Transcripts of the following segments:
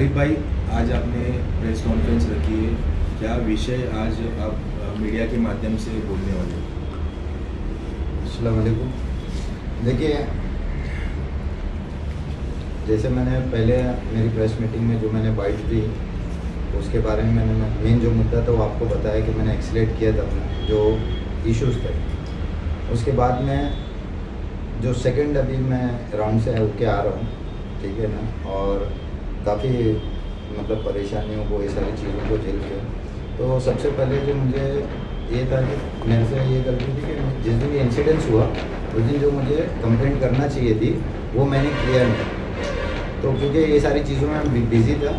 आरिफ भाई, आज आपने प्रेस कॉन्फ्रेंस रखी है, क्या विषय आज आप मीडिया के माध्यम से बोलने वाले हैं? अस्सलाम वालेकुम। देखिए, जैसे मैंने पहले मेरी प्रेस मीटिंग में जो मैंने बाइट दी उसके बारे में मैंने मेन जो मुद्दा था वो आपको बताया कि मैंने एक्सलेट किया था अपना जो इश्यूज़ थे। उसके बाद में जो सेकंड अभी मैं राउंड से उठ के आ रहा हूँ, ठीक है ना, और काफ़ी मतलब परेशानियों को, ये सारी चीज़ों को झेल के, तो सबसे पहले जो मुझे ये था कि मेरे से ये गलती थी कि जिस दिन ये इंसिडेंस हुआ उस दिन जो मुझे कंप्लेंट करना चाहिए थी वो मैंने किया नहीं। तो क्योंकि ये सारी चीज़ों में मैं बिज़ी था,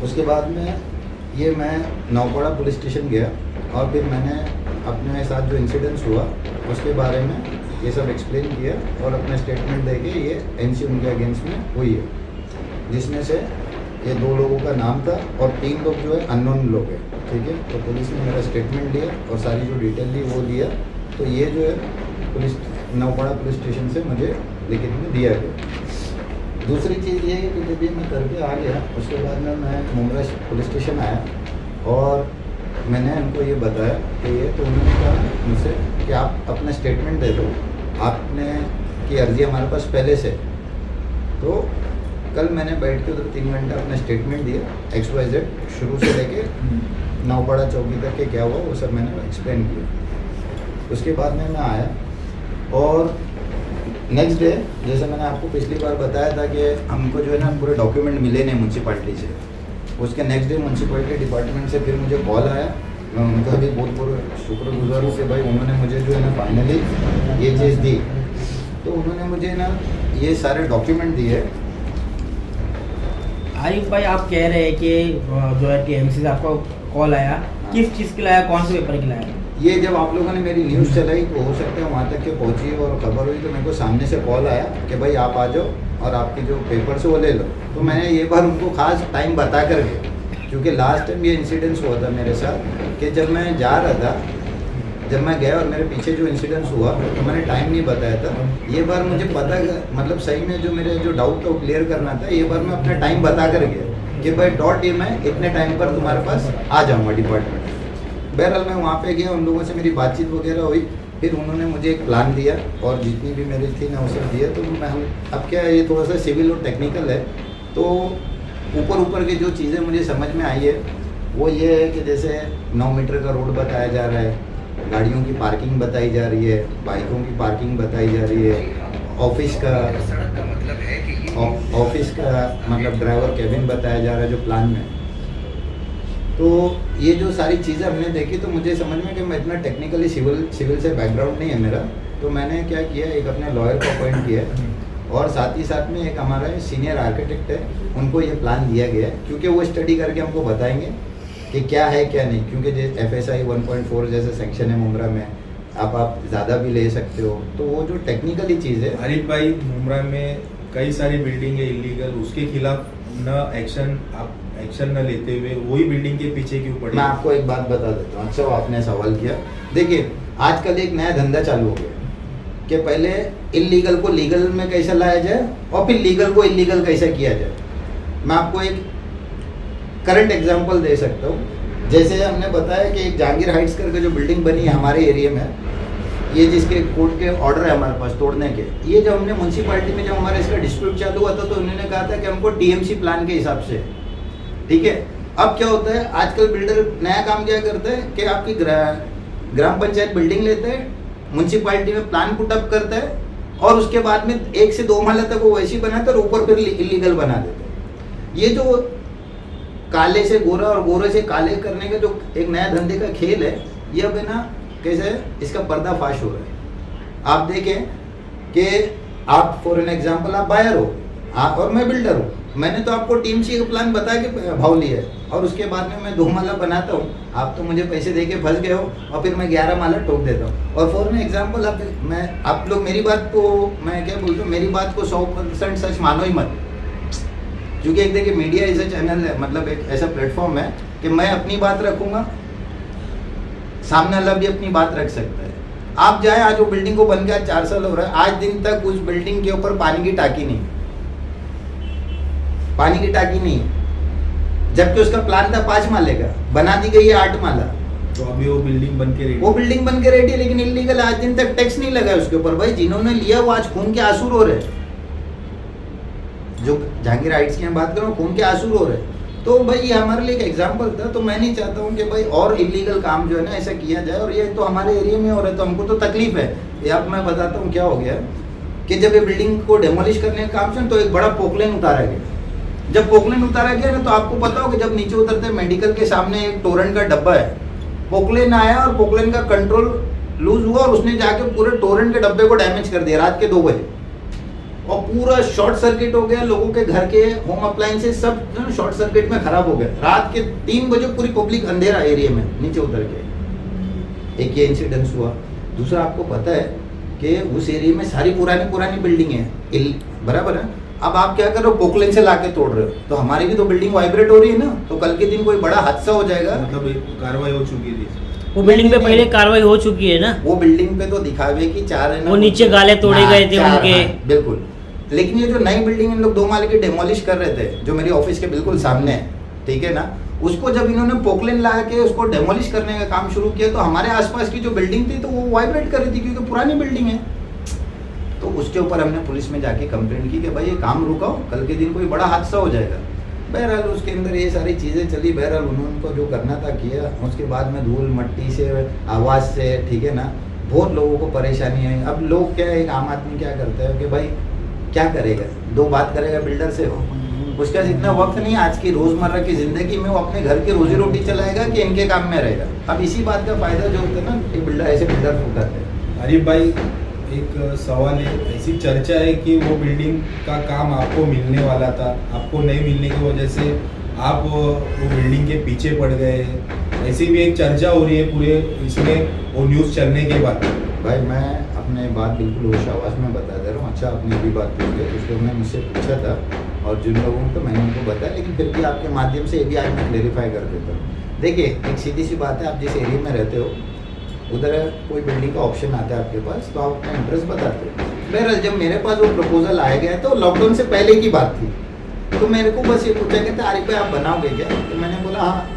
उसके बाद में ये मैं नौपाड़ा पुलिस स्टेशन गया और फिर मैंने अपने साथ जो इंसिडेंस हुआ उसके बारे में ये सब एक्सप्लेन किया और अपना स्टेटमेंट दे के ये एनसी उनके अगेंस्ट में हुई है, जिसमें से ये 2 लोगों का नाम था और 3 लोग जो है अननोन लोग हैं, ठीक है। तो पुलिस ने मेरा स्टेटमेंट लिया और सारी जो डिटेल ली वो लिया, तो ये जो है पुलिस नौपाड़ा पुलिस स्टेशन से मुझे लिखित में दिया गया। दूसरी चीज़ ये है कि जब ये मैं करके आ गया उसके बाद में मैं मुंबई पुलिस स्टेशन आया और मैंने उनको ये बताया कि ये, तो उन्होंने कहा मुझसे कि आप अपना स्टेटमेंट दे दो, आपने की अर्जी हमारे पास पहले से। तो कल मैंने बैठ के उधर 3 घंटा अपना स्टेटमेंट दिया, XYZ शुरू से लेके नौपाड़ा चौकी तक के क्या हुआ वो सब मैंने एक्सप्लेन किया। उसके बाद में मैं आया और नेक्स्ट डे, जैसे मैंने आपको पिछली बार बताया था कि हमको जो है ना पूरे डॉक्यूमेंट मिले नहीं म्यूनसिपाल्टी से, उसके नेक्स्ट डे म्यूनसिपाल्टी डिपार्टमेंट से फिर मुझे कॉल आया। मैं उनका भी बहुत बहुत शुक्रगुजार हूँ कि भाई उन्होंने मुझे जो है ना फाइनली ये चीज़ दी। तो उन्होंने मुझे ना ये सारे डॉक्यूमेंट दिए। आरिफ भाई, आप कह रहे हैं कि जो है टीएमसी से आपको कॉल आया, किस चीज़ के लाया, कौन से पेपर के लाया? ये जब आप लोगों ने मेरी न्यूज़ चलाई तो हो सकता है वहाँ तक के पहुँची और ख़बर हुई, तो मेरे को सामने से कॉल आया कि भाई आप आ जाओ और आपके जो पेपर्स वो ले लो। तो मैंने ये बार उनको खास टाइम बता कर गया, क्योंकि लास्ट टाइम ये इंसिडेंस हुआ था मेरे साथ कि जब मैं जा रहा था, जब मैं गया और मेरे पीछे जो इंसिडेंस हुआ तो मैंने टाइम नहीं बताया था। ये बार मुझे पता, मतलब सही में जो मेरे जो डाउट था वो क्लियर करना था, ये बार मैं अपना टाइम बता कर गया कि भाई डॉट ये मैं इतने टाइम पर तुम्हारे पास आ जाऊँगा डिपार्टमेंट। बहरहाल मैं वहाँ पे गया, उन लोगों से मेरी बातचीत वगैरह हुई, फिर उन्होंने मुझे एक प्लान दिया और जितनी भी मेरी थी ना वो सब दिया। तो मैं अब क्या है, ये थोड़ा सा सिविल और टेक्निकल है, तो ऊपर की जो चीज़ें मुझे समझ में आई है वो ये है कि जैसे 9 मीटर का रोड बताया जा रहा है, गाड़ियों की पार्किंग बताई जा रही है, बाइकों की पार्किंग बताई जा रही है, ऑफिस का मतलब ड्राइवर केबिन बताया जा रहा है जो प्लान में। तो ये जो सारी चीज़ें हमने देखी तो मुझे समझ में कि मैं इतना टेक्निकली सिविल से बैकग्राउंड नहीं है मेरा, तो मैंने क्या किया, एक अपने लॉयर को अपॉइंट किया और साथ ही साथ में एक हमारा सीनियर आर्किटेक्ट है, उनको ये प्लान दिया गया है, क्योंकि वो स्टडी करके हमको बताएंगे कि क्या है क्या नहीं। क्योंकि FSI 1.4 जैसे सेंक्शन है मुंब्रा में, आप ज़्यादा भी ले सकते हो, तो वो जो टेक्निकली चीज़ है। आरिफ भाई, मुंब्रा में कई सारी बिल्डिंग है इलीगल, उसके खिलाफ आप एक्शन न लेते हुए वही बिल्डिंग के पीछे क्यों पड़े? मैं आपको एक बात बता देता हूँ। अच्छा, आपने सवाल किया। देखिए, आजकल एक नया धंधा चालू हो गया कि पहले इलीगल को लीगल में कैसे लाया जाए और फिर लीगल को इलीगल कैसे किया जाए। मैं आपको एक करंट एग्जांपल दे सकता हूँ। जैसे हमने बताया कि एक जहांगीर हाइट्स करके जो बिल्डिंग बनी है हमारे एरिया में, ये जिसके कोर्ट के ऑर्डर है हमारे पास तोड़ने के, ये जब हमने म्यूनसिपालिटी में जब हमारा इसका डिस्प्यूट चालू हुआ था तो उन्होंने कहा था कि हमको TMC प्लान के हिसाब से, ठीक है। अब क्या होता है, आजकल बिल्डर नया काम क्या करते हैं कि आपकी ग्राम पंचायत बिल्डिंग लेते हैं, म्यूनसिपालिटी में प्लान पुटअप करता है और उसके बाद में 1 से 2 माला तक वो वैसी बनाते हैं और ऊपर फिर इलीगल बना देते हैं। ये जो काले से गोरा और गोरे से काले करने का जो एक नया धंधे का खेल है, ये अब है ना कैसे इसका पर्दाफाश हो रहा है। आप देखें कि आप फॉर एन एग्जांपल आप बायर हो, आप और मैं बिल्डर हूँ, मैंने तो आपको TMC का प्लान बता के भाव लिया है और उसके बाद में मैं 2 माला बनाता हूँ, आप तो मुझे पैसे दे के फंस गए हो और फिर मैं 11 माला ठोक देता हूँ। और फॉर एन एग्जांपल आप लोग मेरी बात को, मैं क्या बोलता हूँ, मेरी बात को 100% सच मानो ही मत, क्योंकि एक देखिए मीडिया ऐसा चैनल है, मतलब एक ऐसा प्लेटफॉर्म है कि मैं अपनी बात रखूँगा, सामने वाला भी अपनी बात रख सकता है। आप जाए, आज वो बिल्डिंग को बन गया 4 साल हो रहा है, आज दिन तक उस बिल्डिंग के ऊपर पानी की टाकी नहीं, पानी की टाकी नहीं। जबकि उसका प्लान था 5 माले का, बना दी गई है 8 माला। तो अभी वो बिल्डिंग बन के रेडी, वो बिल्डिंग बन के रेडी है, लेकिन इलीगल आज दिन तक टैक्स नहीं लगा है उसके ऊपर। भाई जिन्होंने लिया वो आज खून के आंसू रो रहे हैं। जो जहांगीर हाइट्स की हम बात करें, खून के आंसू रो रहे हैं। तो भाई ये हमारे लिए एक एग्जाम्पल था। तो मैं नहीं चाहता हूँ कि भाई और इलीगल काम जो है ना ऐसा किया जाए, और ये तो हमारे एरिया में हो रहा है तो हमको तो तकलीफ है। ये अब मैं बताता हूँ क्या हो गया कि जब ये बिल्डिंग को डेमोलिश करने का काम चल तो एक बड़ा पोकलेन उतारा गया। जब पोकलेन उतारा गया ना तो आपको पता हो कि जब नीचे उतरते मेडिकल के सामने एक टोरेंट का डब्बा है, पोकलेन आया और पोकलेन का कंट्रोल लूज हुआ और उसने जाके पूरे टोरेंट के डब्बे को डैमेज कर दिया रात के 2 बजे, और पूरा शॉर्ट सर्किट हो गया। लोगों के घर के होम अप्लायंसेस सब शॉर्ट सर्किट में खराब हो गए। रात के 3 बजे पूरी पब्लिक अंधेरा एरिया में नीचे उतर के। एक ये इंसिडेंस हुआ। दूसरा आपको पता है कि उस एरिया में सारी पुरानी बिल्डिंग है, बराबर है। अब आप क्या कर रहे हो, पोकलेन से लाके तोड़ रहे हो, तो हमारी भी तो बिल्डिंग वाइब्रेट हो रही है ना। तो कल के दिन कोई बड़ा हादसा हो जाएगा। मतलब कार्रवाई हो चुकी थी वो बिल्डिंग पे पहले कार्रवाई हो चुकी है ना। वो बिल्डिंग पे तो दिखावे की 4 है ना, वो नीचे गाले तोड़े गए थे उनके। बिल्कुल। लेकिन ये जो नई बिल्डिंग इन लोग 2 माले की डेमोलिश कर रहे थे, जो मेरी ऑफिस के बिल्कुल सामने है, ठीक है ना, उसको जब इन्होंने पोकलेन ला के उसको डेमोलिश करने का काम शुरू किया तो हमारे आसपास की जो बिल्डिंग थी तो वो वाइब्रेट कर रही थी, क्योंकि पुरानी बिल्डिंग है। तो उसके ऊपर हमने पुलिस में जाके कंप्लेंट की कि भाई ये काम रुकाओ, कल के दिन कोई बड़ा हादसा हो जाएगा। बहरहाल उसके अंदर ये सारी चीज़ें चली। बहरहाल उन्होंने जो करना था किया। उसके बाद में धूल मट्टी से, आवाज़ से, ठीक है ना, बहुत लोगों को परेशानी आई। अब लोग क्या, एक आम आदमी क्या करता है कि भाई क्या करेगा, 2 बात करेगा बिल्डर से, उसके पास इतना वक्त नहीं आज की रोज़मर्रा की ज़िंदगी में वो अपने घर की रोजी रोटी चलाएगा कि इनके काम में रहेगा। अब इसी बात का फ़ायदा जो होता है ना, ये बिल्डर ऐसे बिल्डर उठाते हैं। आरिफ भाई एक सवाल है, ऐसी चर्चा है कि वो बिल्डिंग का काम आपको मिलने वाला था, आपको नहीं मिलने की वजह से आप वो बिल्डिंग के पीछे पड़ गए। ऐसी भी एक चर्चा हो रही है पूरे इसमें, वो न्यूज़ चलने के बाद। भाई मैं अपने बात बिल्कुल होश आवाज़ में बता दे रहा हूँ। अच्छा आपने भी बात पूछ ली, उसको मैं मुझसे पूछा था और जिन लोगों को तो मैंने उनको बताया, लेकिन फिर भी आपके माध्यम से ये भी आज मैं क्लेरिफाई कर देता हूँ। देखिए एक सीधी सी बात है, आप जिस एरिया में रहते हो उधर कोई बिल्डिंग का ऑप्शन आता है आपके पास, तो आप अपना इंटरेस्ट बताते हो। बहरहाल जब मेरे पास वो प्रपोजल आया गया तो लॉकडाउन से पहले की बात थी, तो मेरे को बस ये पूछा गया था आरिफ भाई आप बनाओगे क्या? तो मैंने बोला हाँ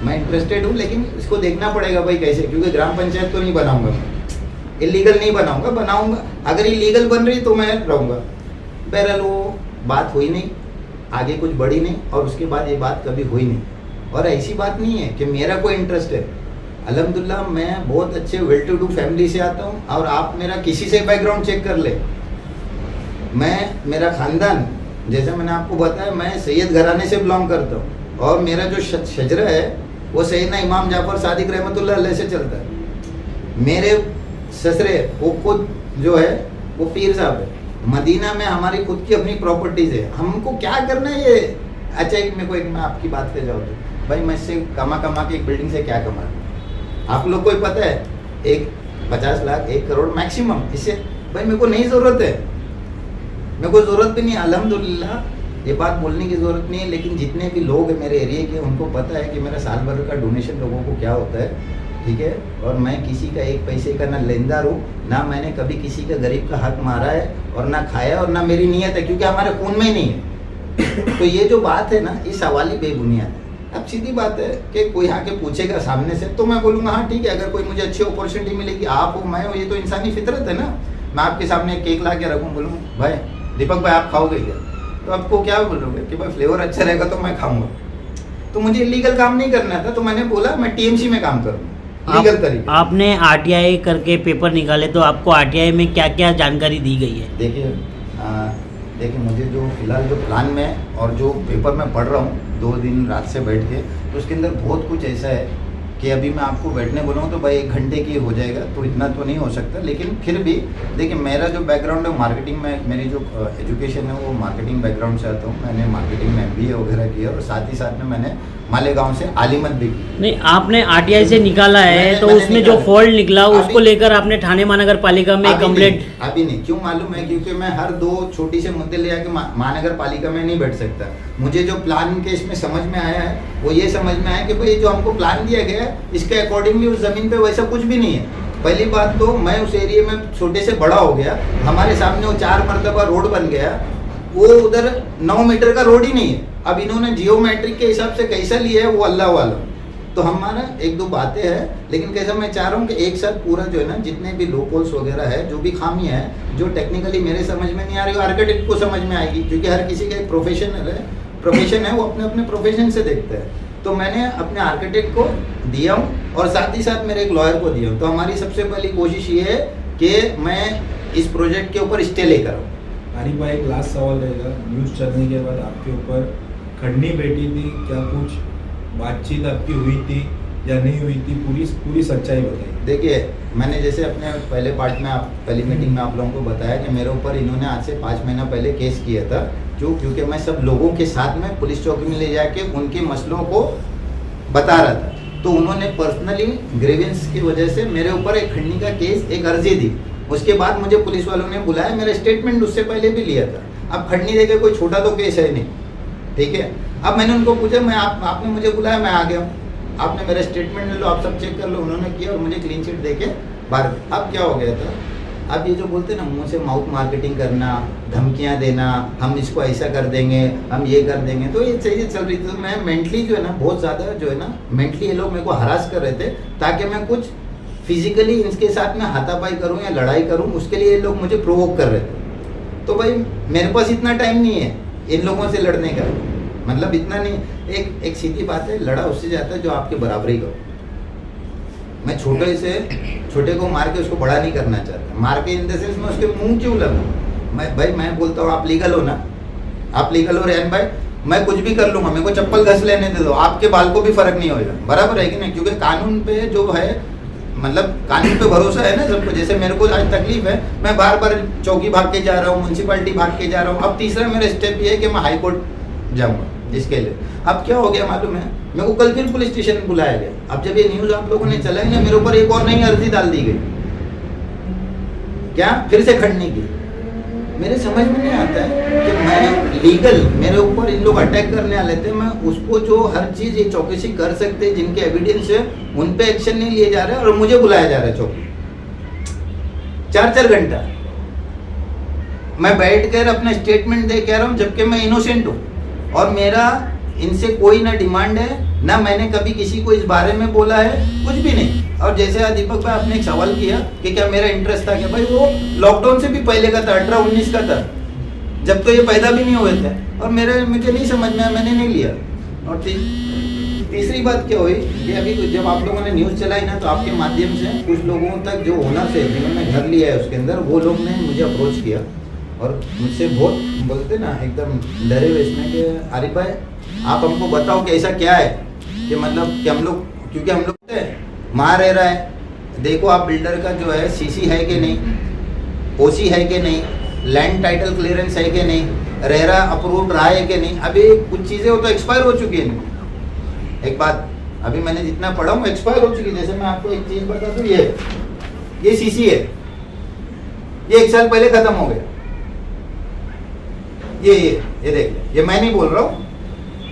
मैं इंटरेस्टेड हूँ, लेकिन इसको देखना पड़ेगा भाई कैसे, क्योंकि ग्राम पंचायत तो नहीं बनाऊंगा मैं, इलीगल नहीं बनाऊंगा, बनाऊंगा अगर इलीगल बन रही तो मैं रहूँगा। बहरहाल वो बात हुई नहीं, आगे कुछ बढ़ी नहीं, और उसके बाद ये बात कभी हुई नहीं। और ऐसी बात नहीं है कि मेरा कोई इंटरेस्ट है, अल्हम्दुलिल्लाह मैं बहुत अच्छे वेल टू डू फैमिली से आता हूँ। और आप मेरा किसी से बैकग्राउंड चेक कर ले, मेरा ख़ानदान जैसे मैंने आपको बताया, मैं सैयद घराने से बिलोंग करता हूँ, और मेरा जो शजरा है वो सैयदना इमाम जाफर सादिक रहमतुल्लाह अलैह से चलता है। मेरे ससरे वो खुद जो है वो पीर साहब है। मदीना में हमारी खुद की अपनी प्रॉपर्टीज़ है, हमको क्या करना है ये। अच्छा एक मेरे को एक मैं आपकी बात पे जाऊँ तो भाई मैं इससे कमा के एक बिल्डिंग से क्या कमा, आप लोग को ही पता है, एक 50 लाख 1 करोड़ मैक्सिमम, इससे भाई मेरे को नहीं ज़रूरत है, मेरे को ज़रूरत भी नहीं। अल्हम्दुलिल्लाह ये बात बोलने की ज़रूरत नहीं है, लेकिन जितने भी लोग हैं मेरे एरिया के उनको पता है कि मेरा साल भर का डोनेशन लोगों को क्या होता है, ठीक है। और मैं किसी का 1 पैसे का ना लेनदार हूँ, ना मैंने कभी किसी का गरीब का हक मारा है और ना खाया, और ना मेरी नीयत है, क्योंकि हमारे खून में ही नहीं है। तो ये जो बात है ना, ये सवाल ही बेबुनियाद है। अब सीधी बात है कि कोई आके पूछेगा सामने से तो मैं बोलूँगा हाँ ठीक है, अगर कोई मुझे अच्छी अपॉर्चुनिटी मिलेगी, आप हो मैं हो, ये तो इंसानी फितरत है ना। मैं आपके सामने केक ला के रखूँ, बोलूँ भाई दीपक भाई आप खाओगे क्या, तो आपको क्या बोलोगे कि भाई फ्लेवर अच्छा रहेगा तो मैं खाऊंगा। तो मुझे इलीगल काम नहीं करना था, तो मैंने बोला मैं टीएमसी में काम करूँगा लीगल तरीके। आपने आरटीआई करके पेपर निकाले, तो आपको आरटीआई में क्या क्या जानकारी दी गई है? देखिए मुझे जो फिलहाल जो प्लान में और जो पेपर में पढ़ रहा हूँ 2 दिन रात से बैठ के, तो उसके अंदर बहुत कुछ ऐसा है कि अभी मैं आपको बैठने बोलूँ तो भाई 1 घंटे की हो जाएगा, तो इतना तो नहीं हो सकता। लेकिन फिर भी देखिए मेरा जो बैकग्राउंड है मार्केटिंग में, मेरी जो एजुकेशन है वो मार्केटिंग बैकग्राउंड से आता हूँ। मैंने मार्केटिंग में MBA वगैरह किया, और साथ ही साथ में मैंने मालेगांव से आलिमत भी की। नहीं, आपने आरटीआई से निकाला है तो उसमें जो फॉल्ट निकला उसको लेकर आपने थाने महानगर पालिका में कंप्लेंट? अभी नहीं, क्यों मालूम है, क्योंकि मैं हर 2 छोटी से मुद्दे ले आके महानगर पालिका में नहीं बैठ सकता। मुझे जो प्लान के इसमें समझ में आया है वो ये समझ में आया कि भाई जो हमको प्लान दिया गया है इसके अकॉर्डिंगली उस जमीन पे वैसा कुछ भी नहीं है। पहली बात तो मैं उस एरिया में छोटे से बड़ा हो गया, हमारे सामने वो 4 मरतबा रोड बन गया, वो उधर 9 मीटर का रोड ही नहीं है। अब इन्होंने जियोमेट्रिक के हिसाब से कैसा लिया है वो अल्लाह वाला। तो हमारा 1-2 बातें हैं, लेकिन कैसा मैं चाह रहा हूँ कि एक साथ पूरा जो है ना, जितने भी लो पोल्स वगैरह है, जो भी खामियां है, जो टेक्निकली मेरे समझ में नहीं आ रही, वो आर्किटेक्ट को समझ में आएगी, क्योंकि हर किसी का एक प्रोफेशन है, वो अपने अपने प्रोफेशन से देखता है। तो मैंने अपने आर्किटेक्ट को दिया हूँ और साथ ही साथ मेरे एक लॉयर को दिया हूँ। तो हमारी सबसे पहली कोशिश ये है कि मैं इस प्रोजेक्ट के ऊपर स्टे लेकर आऊँ। आरिफ भाई, एक लास्ट सवाल रहेगा। न्यूज़ चलने के बाद आपके ऊपर खंडनी बैठी थी, क्या कुछ बातचीत आपकी हुई थी या नहीं हुई थी? पूरी सच्चाई बताइए। देखिए, मैंने जैसे अपने पहले पार्ट में पहली मीटिंग में आप लोगों को बताया कि मेरे ऊपर इन्होंने आज से 5 महीना पहले केस किया था, क्योंकि मैं सब लोगों के साथ में पुलिस चौकी में ले जाके उनके मसलों को बता रहा था। तो उन्होंने पर्सनली ग्रीवेंस की वजह से मेरे ऊपर एक खंडनी का केस, एक अर्जी दी। उसके बाद मुझे पुलिस वालों ने बुलाया, मेरा स्टेटमेंट उससे पहले भी लिया था। अब खंडनी देके कोई छोटा तो केस है नहीं, ठीक है। अब मैंने उनको पूछा, आपने मुझे बुलाया, मैं आ गया हूँ, आपने मेरा स्टेटमेंट ले लो, आप सब चेक कर लो। उन्होंने किया और मुझे क्लीन चिट देके बाहर। अब क्या हो गया था, अब ये जो बोलते हैं ना, मुंह से माउथ मार्केटिंग करना, धमकियां देना, हम इसको ऐसा कर देंगे, हम ये कर देंगे, तो ये चीज़ें चल रही थी। तो मैं मेंटली जो है ना, बहुत ज़्यादा जो है ना, मेंटली ये लोग मेरे को हरास कर रहे थे, ताकि मैं कुछ फिजिकली इनके साथ में हाथापाई करूँ या लड़ाई करूँ, उसके लिए ये लोग मुझे प्रोवोक कर रहे थे। तो भाई मेरे पास इतना टाइम नहीं है इन लोगों से लड़ने का, मतलब इतना नहीं। एक सीधी बात है, लड़ा उससे जाता है जो आपके बराबरी का। मैं छोटे को मार के उसको बड़ा नहीं करना चाहता। मार के इन द सेंस मैं उसके मुंह क्यों लगूं? मैं बोलता हूँ आप लीगल हो ना, आप लीगल हो रेहान भाई, मैं कुछ भी कर लूंगा, मेरे को चप्पल घस लेने दे दो, आपके बाल को भी फर्क नहीं होगा, बराबर है कि नहीं? क्योंकि कानून पे जो है, मतलब कानून पे भरोसा है ना सबको। जैसे मेरे को आज तकलीफ है, मैं बार बार चौकी भाग के जा रहा हूँ, म्यूनसिपैलिटी भाग के जा रहा हूँ। अब तीसरा मेरा स्टेप ये है कि मैं हाई कोर्ट जाऊँगा इसके लिए। अब क्या हो गया मालूम है, मेरे को कल फिर पुलिस स्टेशन बुलाया गया। अब जब ये न्यूज़ आप लोगों ने चलाई ना, मेरे ऊपर एक और नई अर्जी डाल दी गई, क्या फिर से खंडनी की। मेरे समझ में नहीं आता है कि मैं लीगल, मेरे ऊपर इन लोग अटैक करने वाले थे, मैं उसको जो हर चीज़ ये चौकसी कर सकते, जिनके एविडेंस है, उन पे एक्शन नहीं लिए जा रहे और मुझे बुलाया जा रहा है चौकी। 4-4 घंटा मैं बैठ कर अपना स्टेटमेंट दे के आ रहा हूँ, जबकि मैं इनोसेंट हूँ और मेरा इनसे कोई ना डिमांड है, ना मैंने कभी किसी को इस बारे में बोला है, कुछ भी नहीं। और जैसे दीपक भाई आपने एक सवाल किया कि क्या मेरा इंटरेस्ट था, क्या भाई वो लॉकडाउन से भी पहले का था, 18-19 का था, जब तो ये पैदा भी नहीं हुए थे। और मुझे नहीं समझ में आया, मैंने नहीं लिया। और तीसरी बात क्या हुई कि अभी जब आप लोगों ने न्यूज़ चलाई ना, तो आपके माध्यम से कुछ लोगों तक जो ओनर्स है, जिन्होंने घर लिया है उसके अंदर, वो लोग ने मुझे अप्रोच किया और मुझसे बहुत बोलते ना एकदम डरे हुए इसमें कि आरिफ भाई आप हमको बताओ कि ऐसा क्या है कि मतलब कि हम लोग, क्योंकि हम लोग वहाँ रह रहा है, देखो आप बिल्डर का जो है सीसी है कि नहीं, ओसी है कि नहीं, लैंड टाइटल क्लियरेंस है कि नहीं, रेरा अप्रूव्ड रहा है कि नहीं। अभी कुछ चीज़ें वो तो एक्सपायर हो चुकी हैं। एक बात अभी मैंने जितना पढ़ा हूँ एक्सपायर हो चुकी है। जैसे मैं आपको एक चीज़ बता दूँ, ये सीसी है, ये 1 साल पहले खत्म हो गया। ये देख, ये मैं नहीं बोल रहा हूँ,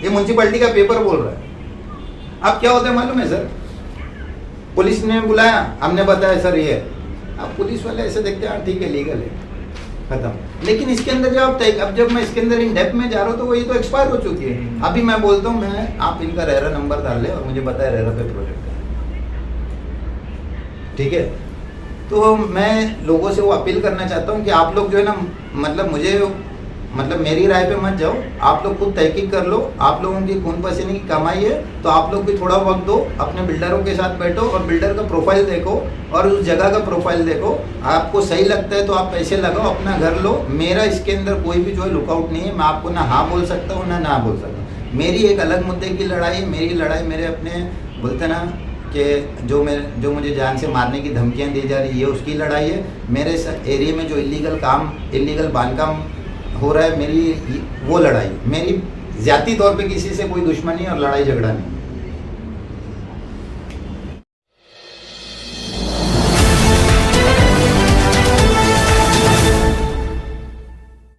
ये म्यूनसिपैलिटी का पेपर बोल रहा है। अब क्या होता है मालूम है सर, पुलिस ने बुलाया, हमने बताया सर ये, अब पुलिस वाले ऐसे देखते हैं ठीक है लीगल है, खत्म। लेकिन इसके अंदर जब मैं इसके अंदर इन डेप्थ में जा रहा हूँ, तो वो ये तो एक्सपायर हो चुकी है। अभी मैं बोलता हूँ, आप इनका रेरा नंबर डाल ले और मुझे बताया रेरा पे प्रोजेक्ट है, ठीक है। तो मैं लोगों से वो अपील करना चाहता हूँ कि आप लोग जो है ना, मतलब मेरी राय पे मत जाओ, आप लोग खुद तहकीक कर लो। आप लोगों की खून पसीने की कमाई है, तो आप लोग भी थोड़ा वक्त दो, अपने बिल्डरों के साथ बैठो और बिल्डर का प्रोफाइल देखो और उस जगह का प्रोफाइल देखो। आपको सही लगता है तो आप पैसे लगाओ, अपना घर लो। मेरा इसके अंदर कोई भी जो है लुकआउट नहीं है। मैं आपको ना हाँ बोल सकता हूँ ना बोल सकता हूँ। मेरी एक अलग मुद्दे की लड़ाई है। मेरी लड़ाई मेरे अपने बोलते ना कि जो मुझे जान से मारने की धमकियाँ दी जा रही है, उसकी लड़ाई है। मेरे एरिया में जो इलीगल बांधकाम हो रहा है, मेरी वो लड़ाई। मेरी ज़ाती तौर पे किसी से कोई दुश्मनी और लड़ाई झगड़ा नहीं।